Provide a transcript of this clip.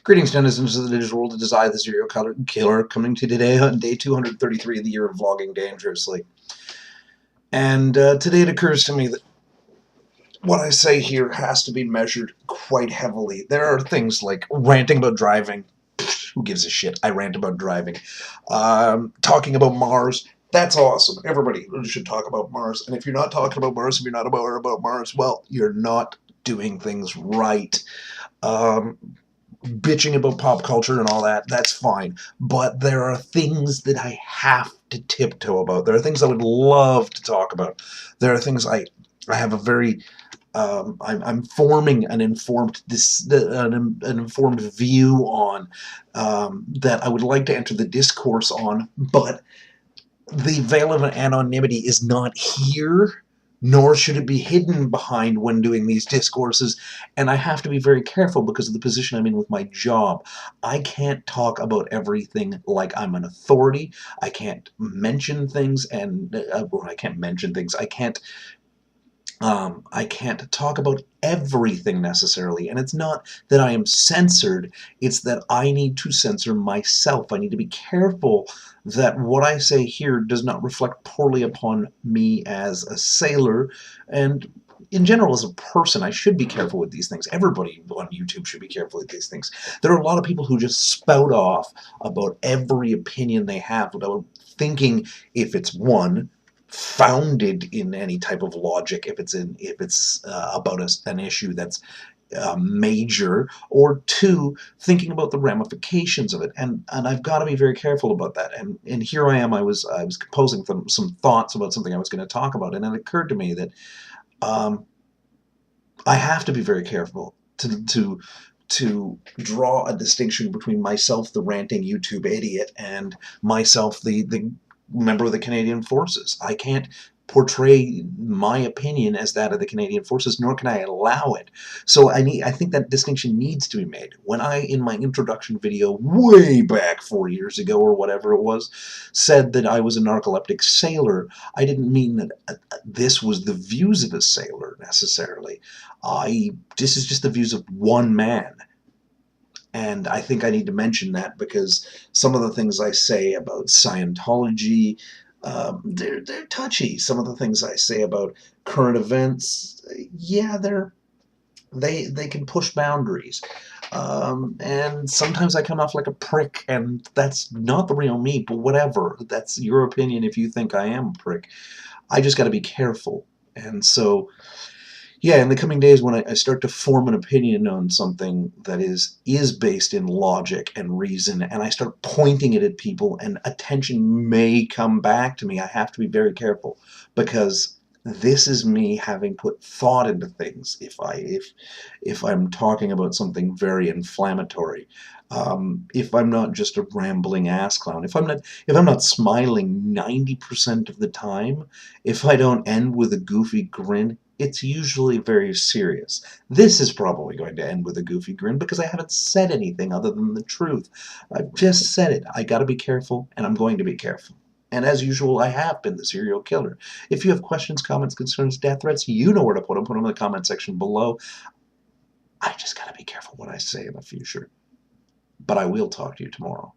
Greetings, denizens of the digital world. It is I, the serial killer, coming to you today on day 233 of the year of vlogging dangerously. And today it occurs to me that what I say here has to be measured quite heavily. There are things like ranting about driving. Who gives a shit? I rant about driving. Talking about Mars. That's awesome. Everybody should talk about Mars. And if you're not talking about Mars, if you're not about Mars, well, you're not doing things right. Bitching about pop culture and all that, that's fine. But there are things that I have to tiptoe about. There are things I would love to talk about. There are things I have a very I'm forming an informed an informed view on that I would like to enter the discourse on, but the veil of anonymity is not here, nor should it be hidden behind when doing these discourses, and I have to be very careful because of the position I'm in with my job. I can't talk about everything like I'm an authority. I can't mention things, and I can't mention things. I can't talk about everything necessarily, and it's not that I am censored, it's that I need to censor myself. I need to be careful that what I say here does not reflect poorly upon me as a sailor, and in general as a person. I should be careful with these things. Everybody on YouTube should be careful with these things. There are a lot of people who just spout off about every opinion they have without thinking if it's one, founded in any type of logic, if it's about an issue that's major, or two, thinking about the ramifications of it, and I've got to be very careful about that. And here I am. I was composing some thoughts about something I was going to talk about, and it occurred to me that I have to be very careful to draw a distinction between myself, the ranting YouTube idiot, and myself, the member of the Canadian Forces. I can't portray my opinion as that of the Canadian Forces, nor can I allow it. So I think that distinction needs to be made. When I, in my introduction video way back 4 years ago or whatever it was, said that I was a narcoleptic sailor, I didn't mean that this was the views of a sailor necessarily. This is just the views of one man. And I think I need to mention that because some of the things I say about Scientology, they're touchy. Some of the things I say about current events, yeah, they can push boundaries. And sometimes I come off like a prick, and that's not the real me, but whatever. That's your opinion if you think I am a prick. I just got to be careful. And so, yeah, in the coming days, when I start to form an opinion on something that is based in logic and reason, and I start pointing it at people, and attention may come back to me, I have to be very careful, because this is me having put thought into things. If I'm talking about something very inflammatory, if I'm not just a rambling ass clown, if I'm not smiling 90% of the time, if I don't end with a goofy grin, it's usually very serious. This is probably going to end with a goofy grin because I haven't said anything other than the truth. I've just said it. I got to be careful, and I'm going to be careful. And as usual, I have been the serial killer. If you have questions, comments, concerns, death threats, you know where to put them. Put them in the comment section below. I just got to be careful what I say in the future. But I will talk to you tomorrow.